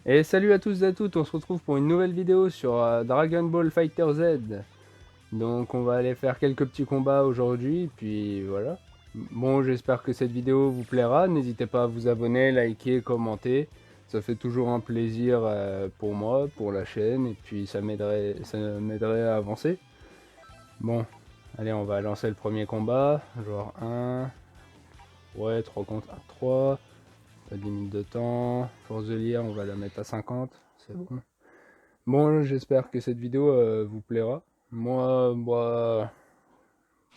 Et salut à tous et à toutes, on se retrouve pour une nouvelle vidéo sur Dragon Ball Fighter Z. Donc on va aller faire quelques petits combats aujourd'hui, puis voilà. Bon, j'espère que cette vidéo vous plaira, n'hésitez pas à vous abonner, liker, commenter. Ça fait toujours un plaisir pour moi, pour la chaîne, et puis ça m'aiderait à avancer. Bon, allez, on va lancer le premier combat. Genre 1, ouais, 3 contre 3. Pas de limite de temps. Force de lire, on va la mettre à 50, c'est bon. Bon, j'espère que cette vidéo vous plaira. Moi,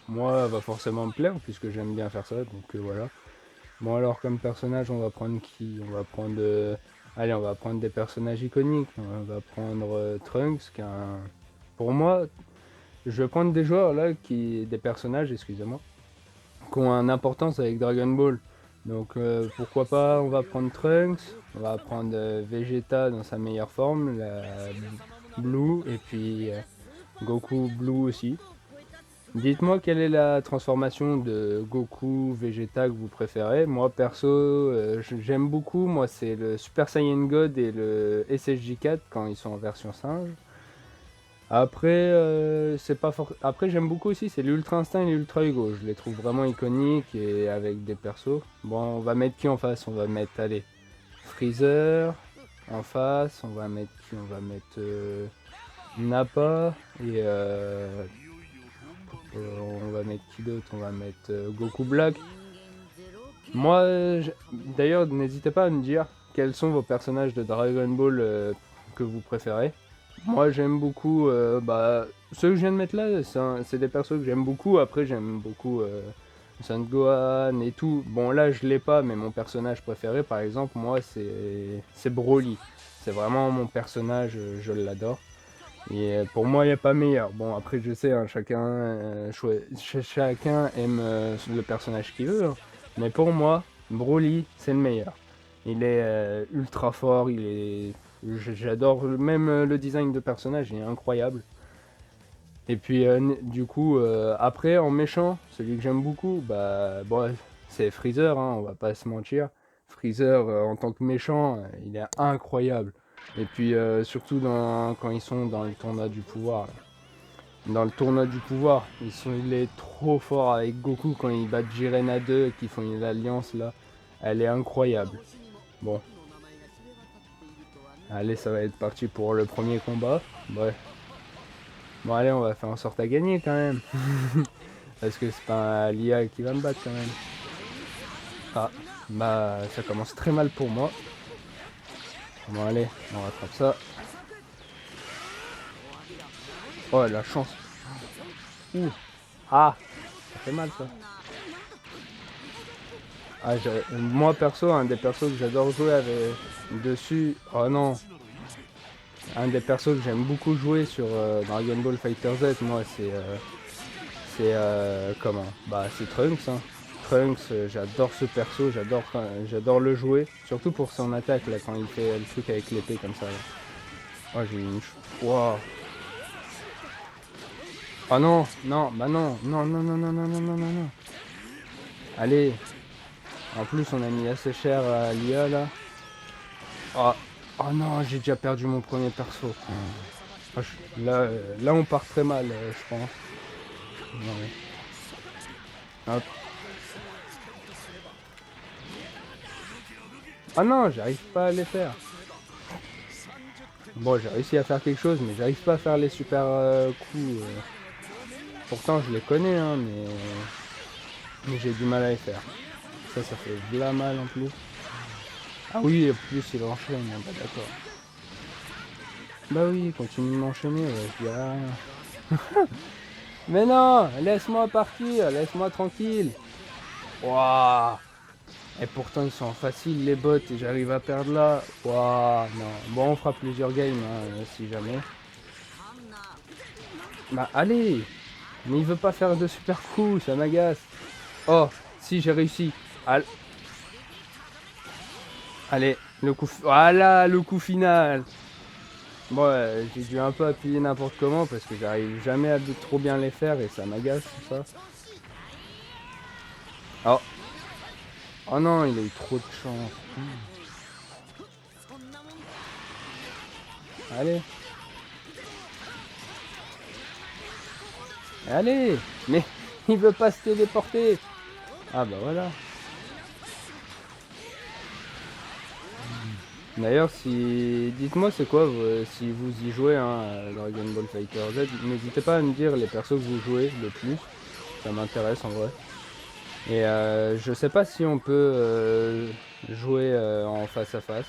elle va forcément me plaire puisque j'aime bien faire ça, donc voilà. Bon, alors comme personnage, on va prendre qui? On va prendre, allez, on va prendre des personnages iconiques. On va prendre Trunks, pour moi, je vais prendre des joueurs là des personnages, excusez-moi, qui ont une importance avec Dragon Ball. Donc pourquoi pas, on va prendre Trunks, on va prendre Vegeta dans sa meilleure forme, la Blue, et puis Goku Blue aussi. Dites-moi quelle est la transformation de Goku Vegeta que vous préférez. Moi perso, j'aime beaucoup, moi c'est le Super Saiyan God et le SSJ4 quand ils sont en version singe. Après, c'est pas Après, j'aime beaucoup aussi, c'est l'Ultra Instinct et l'Ultra Ego. Je les trouve vraiment iconiques et avec des persos. Bon, on va mettre qui en face? On va mettre, allez, Freezer en face. On va mettre qui? On va mettre Nappa et on va mettre qui d'autre? On va mettre Goku Black. Moi, d'ailleurs, n'hésitez pas à me dire quels sont vos personnages de Dragon Ball que vous préférez. Moi, j'aime beaucoup, ceux que je viens de mettre là, c'est des persos que j'aime beaucoup. Après, j'aime beaucoup Son Gohan et tout. Bon, là, je l'ai pas, mais mon personnage préféré, par exemple, moi, c'est Broly. C'est vraiment mon personnage, je l'adore. Et pour moi, il n'y a pas meilleur. Bon, après, je sais, hein, chacun aime le personnage qu'il veut, hein. Mais pour moi, Broly, c'est le meilleur. Il est ultra fort, j'adore même le design de personnage, il est incroyable. Et puis, du coup, après, en méchant, celui que j'aime beaucoup, bah, bon, c'est Freezer, hein, on va pas se mentir. Freezer, en tant que méchant, il est incroyable. Et puis, surtout quand ils sont dans le tournoi du pouvoir, là. Dans le tournoi du pouvoir, il est trop fort avec Goku quand ils battent Jiren à 2 et qu'ils font une alliance là. Elle est incroyable. Bon, allez, ça va être parti pour le premier combat. Bref. Bon, allez, on va faire en sorte à gagner quand même. Parce que c'est pas l'IA qui va me battre quand même. Ah, bah, ça commence très mal pour moi. Bon, allez, on rattrape ça. Oh, la chance. Ouh. Ah, ça fait mal ça. Ah, moi perso, un des persos que j'adore jouer avec dessus. Oh non, un des persos que j'aime beaucoup jouer sur Dragon Ball Fighter Z, moi, comment? Bah, c'est Trunks, hein. Trunks, j'adore ce perso, j'adore le jouer, surtout pour son attaque là quand il fait le truc avec l'épée comme ça. Là. Oh, j'ai eu Wow. Oh non, non, bah non, non, non, non, non, non, non, non, non, non. Allez. En plus, on a mis assez cher à l'IA là. Oh, oh non, j'ai déjà perdu mon premier perso. Oh, là, on part très mal, je pense. Ouais. Hop. Ah non, j'arrive pas à les faire. Bon, j'ai réussi à faire quelque chose, mais j'arrive pas à faire les super coups. Pourtant, je les connais, hein, mais j'ai du mal à les faire. Ça fait v'là mal en plus. Ah oui, en plus, il enchaîne, hein, bah d'accord. Bah oui, continue de m'enchaîner, ouais, je dis rien. Mais non, laisse-moi partir, laisse-moi tranquille. Waouh. Et pourtant, ils sont faciles, les bots, et j'arrive à perdre là. Waouh, non. Bon, on fera plusieurs games, hein, si jamais. Bah, allez. Mais il veut pas faire de super coups, ça m'agace. Oh, si, j'ai réussi. Allez, le coup... Voilà, le coup final. Bon, j'ai dû un peu appuyer n'importe comment parce que j'arrive jamais à trop bien les faire et ça m'agace tout ça. Oh. Oh non, il a eu trop de chance. Allez. Allez. Mais il veut pas se téléporter. Ah bah voilà. D'ailleurs, si dites-moi c'est quoi si vous y jouez hein, à Dragon Ball Fighter Z, n'hésitez pas à me dire les persos que vous jouez le plus, ça m'intéresse en vrai. Et je sais pas si on peut jouer en face à face.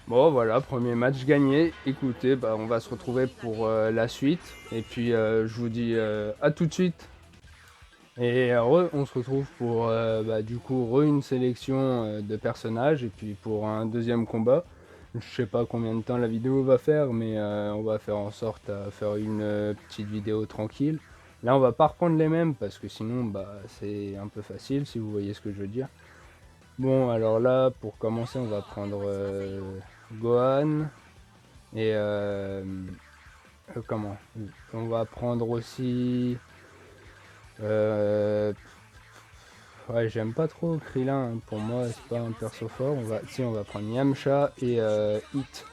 Bon voilà, premier match gagné. Écoutez, bah, on va se retrouver pour la suite. Et puis je vous dis à tout de suite. Et on se retrouve pour bah, du coup une sélection de personnages et puis pour un deuxième combat. Je sais pas combien de temps la vidéo va faire, mais on va faire en sorte à faire une petite vidéo tranquille. Là on va pas reprendre les mêmes parce que sinon bah, c'est un peu facile si vous voyez ce que je veux dire. Bon alors là pour commencer on va prendre Gohan et comment on va prendre aussi ouais, j'aime pas trop Krillin, pour moi c'est pas un perso fort. On va prendre Yamcha et Hit.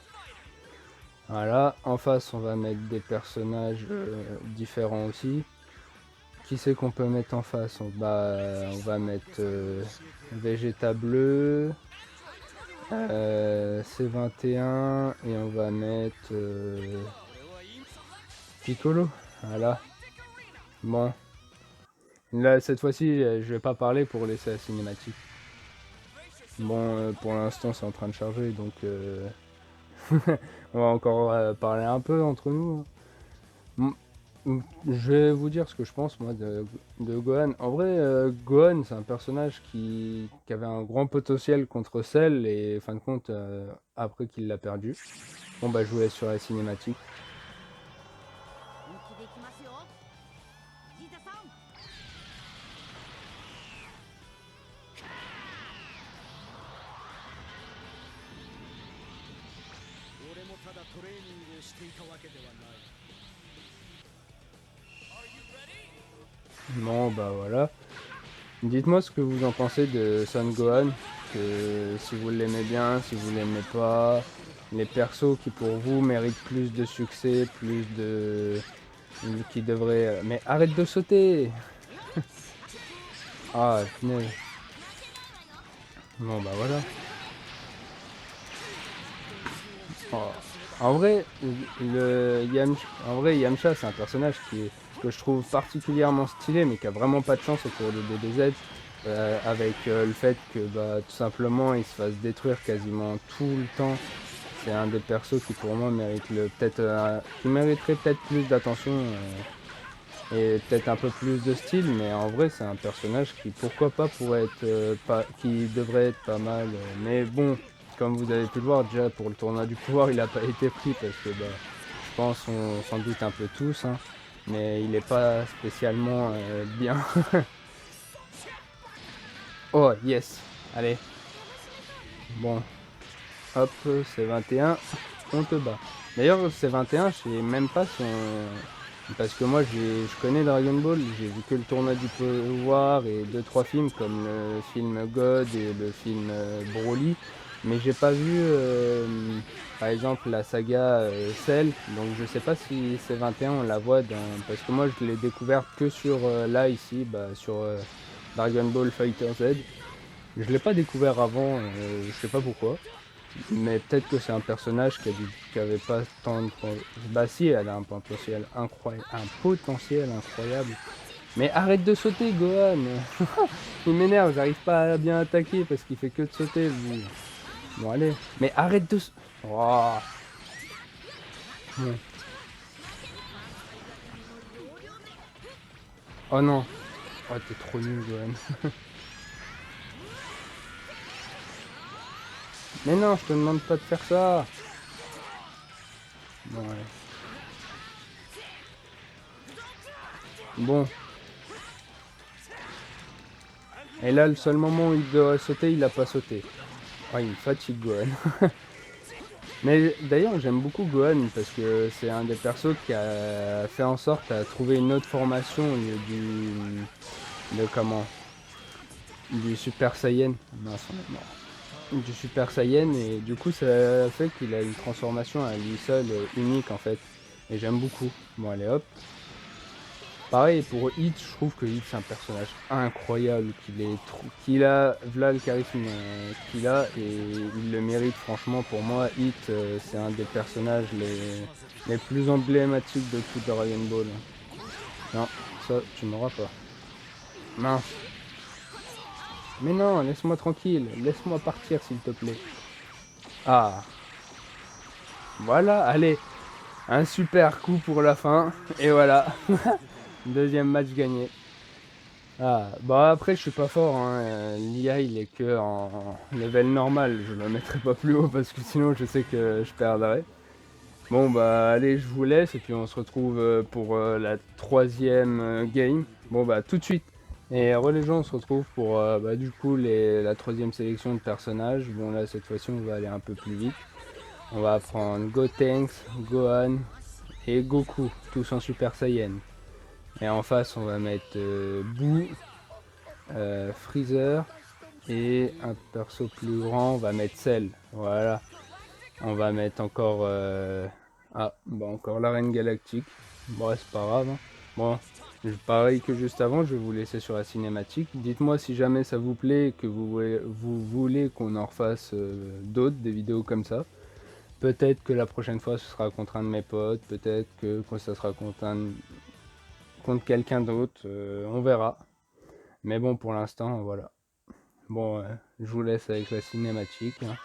Voilà, en face on va mettre des personnages différents aussi. Qui c'est qu'on peut mettre en face? On va mettre Vegeta bleu, C21 et on va mettre Piccolo. Voilà. Bon. Là, cette fois-ci, je vais pas parler pour laisser la cinématique. Bon, pour l'instant, c'est en train de charger, donc on va encore parler un peu entre nous. Je vais vous dire ce que je pense, moi, de Gohan. En vrai, Gohan, c'est un personnage qui avait un grand potentiel contre Cell, et fin de compte, après qu'il l'a perdu. Bon, bah, je vous laisse sur la cinématique. Bon bah voilà. Dites-moi ce que vous en pensez de Son Gohan, que si vous l'aimez bien, si vous l'aimez pas, les persos qui pour vous méritent plus de succès, plus de... qui devraient... Mais arrête de sauter. Ah, punaise. Bon bah voilà. Oh. En vrai, Yamcha, c'est un personnage que je trouve particulièrement stylé, mais qui a vraiment pas de chance au cours de DBZ, avec le fait que bah, tout simplement il se fasse détruire quasiment tout le temps. C'est un des persos qui pour moi mérite qui mériterait peut-être plus d'attention et peut-être un peu plus de style, mais en vrai c'est un personnage qui pourquoi pas pourrait être qui devrait être pas mal, mais bon. Comme vous avez pu le voir, déjà pour le tournoi du pouvoir, il n'a pas été pris parce que bah, je pense on s'en doute un peu tous, hein, mais il n'est pas spécialement bien. Oh yes, allez. Bon, hop, c'est 21, on te bat. D'ailleurs, c'est 21, je sais même pas son... Parce que moi, je connais Dragon Ball, j'ai vu que le tournoi du pouvoir et 2-3 films comme le film God et le film Broly. Mais j'ai pas vu, par exemple, la saga Cell, donc je sais pas si c'est 21 on la voit dans... Parce que moi je l'ai découvert que sur là ici, bah, sur Dragon Ball Fighter Z. Je l'ai pas découvert avant, je sais pas pourquoi. Mais peut-être que c'est un personnage qui avait pas tant de... Bah si, elle a un potentiel incroyable, Mais arrête de sauter, Gohan. Il m'énerve, j'arrive pas à bien attaquer parce qu'il fait que de sauter, lui. Bon, allez. Mais arrête de... Oh. Bon. Oh non. Oh, t'es trop nul, Gohan. Mais non, je te demande pas de faire ça. Bon, allez. Bon. Et là, le seul moment où il doit sauter, il a pas sauté. Oh, il me fatigue, Gohan. Mais d'ailleurs, j'aime beaucoup Gohan parce que c'est un des persos qui a fait en sorte à trouver une autre formation au lieu de comment du Super Saiyan. Mince, on est mort. du Super Saiyan et du coup ça fait qu'il a une transformation à lui seul unique en fait. Et j'aime beaucoup. Bon allez hop. Pareil pour Hit, je trouve que Hit c'est un personnage incroyable, qu'il a, v'là le charisme qu'il a et il le mérite franchement pour moi. Hit c'est un des personnages les plus emblématiques de tout Dragon Ball. Non, ça tu m'auras pas. Mince. Mais non, laisse-moi tranquille, laisse-moi partir s'il te plaît. Ah, voilà, allez, un super coup pour la fin, et voilà, deuxième match gagné. Ah, bah après je suis pas fort, hein. L'IA il est que en level normal, je le mettrai pas plus haut parce que sinon je sais que je perdrais. Bon bah allez, je vous laisse et puis on se retrouve pour la troisième game. Bon bah tout de suite. Et les gens, on se retrouve pour bah, du coup la troisième sélection de personnages. Bon là cette fois-ci on va aller un peu plus vite. On va prendre Gotenks, Gohan et Goku, tous en Super Saiyan. Et en face on va mettre Boo, Freezer et un perso plus grand, on va mettre Cell. Voilà. On va mettre encore ah bah encore la Reine Galactique. Bon c'est pas grave, hein. Bon, pareil que juste avant, je vais vous laisser sur la cinématique. Dites-moi si jamais ça vous plaît et que vous voulez qu'on en refasse d'autres, des vidéos comme ça. Peut-être que la prochaine fois ce sera contre un de mes potes, peut-être que quand ça sera contre quelqu'un d'autre, on verra. Mais bon pour l'instant voilà. Bon, je vous laisse avec la cinématique, hein.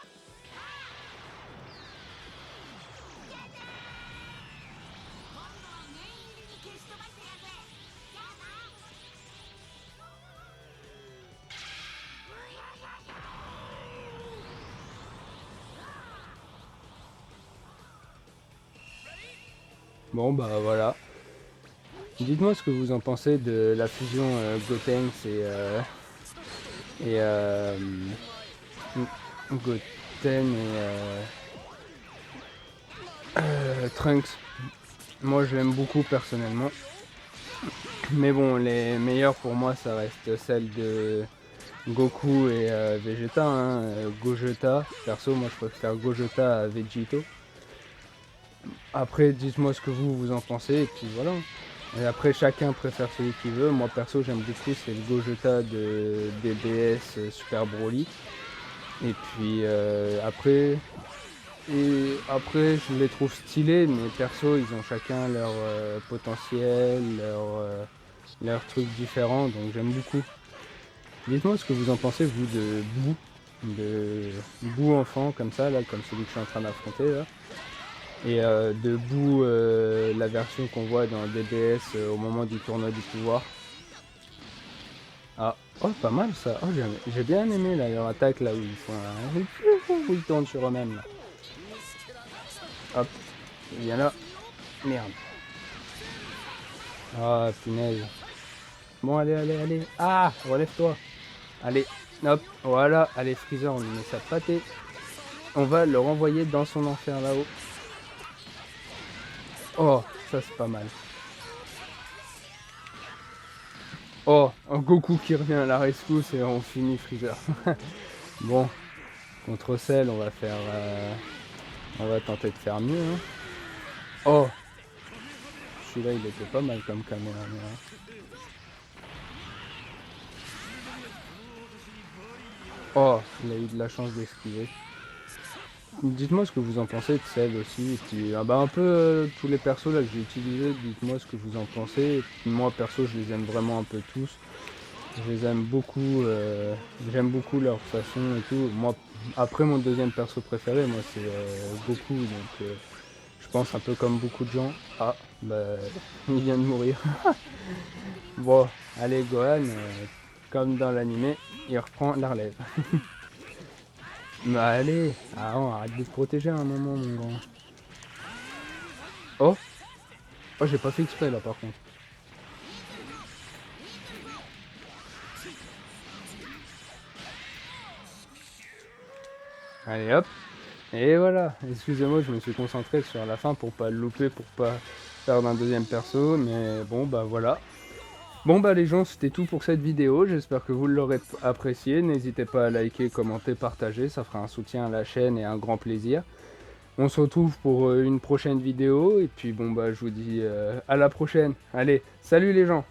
Bon bah voilà. Dites-moi ce que vous en pensez de la fusion Gotenks et Goten et Trunks. Moi je l'aime beaucoup personnellement. Mais bon, les meilleurs pour moi ça reste celle de Goku et Vegeta, hein, Gogeta. Perso, moi je préfère Gogeta à Vegito. Après, dites-moi ce que vous en pensez et puis voilà. Et après, chacun préfère celui qu'il veut. Moi perso, j'aime beaucoup, c'est le Gogeta de DBS Super Broly. Et puis après, je les trouve stylés, mais perso, ils ont chacun leur potentiel, leur truc différent, donc j'aime beaucoup. Dites-moi ce que vous en pensez, vous, de Boo enfant, comme ça, là, comme celui que je suis en train d'affronter, là. Et de Boo, la version qu'on voit dans DBS au moment du tournoi du pouvoir. Ah, oh, pas mal ça. Oh, j'ai bien aimé là, leur attaque, là, où ils font où ils tournent sur eux-mêmes, là. Hop, il vient là. Merde. Ah, punaise. Bon, allez, allez, allez. Ah, relève-toi. Allez, hop, voilà. Allez, Freezer, on lui met sa pâtée. On va le renvoyer dans son enfer là-haut. Oh, ça c'est pas mal. Oh, un Goku qui revient à la rescousse et on finit Freezer. Bon, contre Cell, on va faire... on va tenter de faire mieux, hein. Oh, celui-là, il était pas mal comme caméra. Oh, il a eu de la chance d'esquiver. Dites-moi ce que vous en pensez de Cell aussi. Et puis, bah, un peu tous les persos là que j'ai utilisés, dites-moi ce que vous en pensez. Et puis, moi, perso, je les aime vraiment un peu tous. Je les aime beaucoup. J'aime beaucoup leur façon et tout. Moi, après, mon deuxième perso préféré, moi, c'est Goku. Donc, je pense un peu comme beaucoup de gens. Ah, bah, il vient de mourir. Bon, allez, Gohan, comme dans l'animé, il reprend la relève. Bah allez, ah, on arrête de se protéger à un moment, mon grand. Oh, oh, j'ai pas fait exprès là par contre. Allez hop, et voilà. Excusez-moi, je me suis concentré sur la fin pour pas le louper, pour pas perdre un deuxième perso, mais bon bah voilà. Bon bah les gens, c'était tout pour cette vidéo, j'espère que vous l'aurez apprécié, n'hésitez pas à liker, commenter, partager, ça fera un soutien à la chaîne et un grand plaisir. On se retrouve pour une prochaine vidéo, et puis bon bah je vous dis à la prochaine. Allez, salut les gens!